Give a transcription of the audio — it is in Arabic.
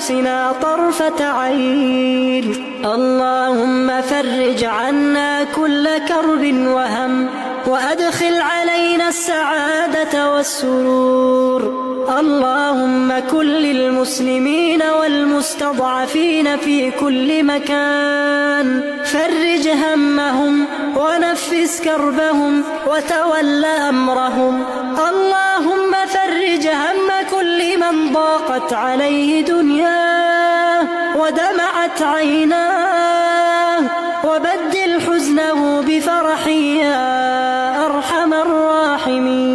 أنفسنا طرفة عين. اللهم فرج عنا كل كرب وهم، وأدخل علينا السعادة والسرور. اللهم كن للمسلمين والمستضعفين في كل مكان، فرج همهم ونفس كربهم وتول أمرهم. اللهم فرج هم كل من ضاقت عليه دنياه ودمعت عيناه، وبدل حزنه بفرح يا أرحم الراحمين.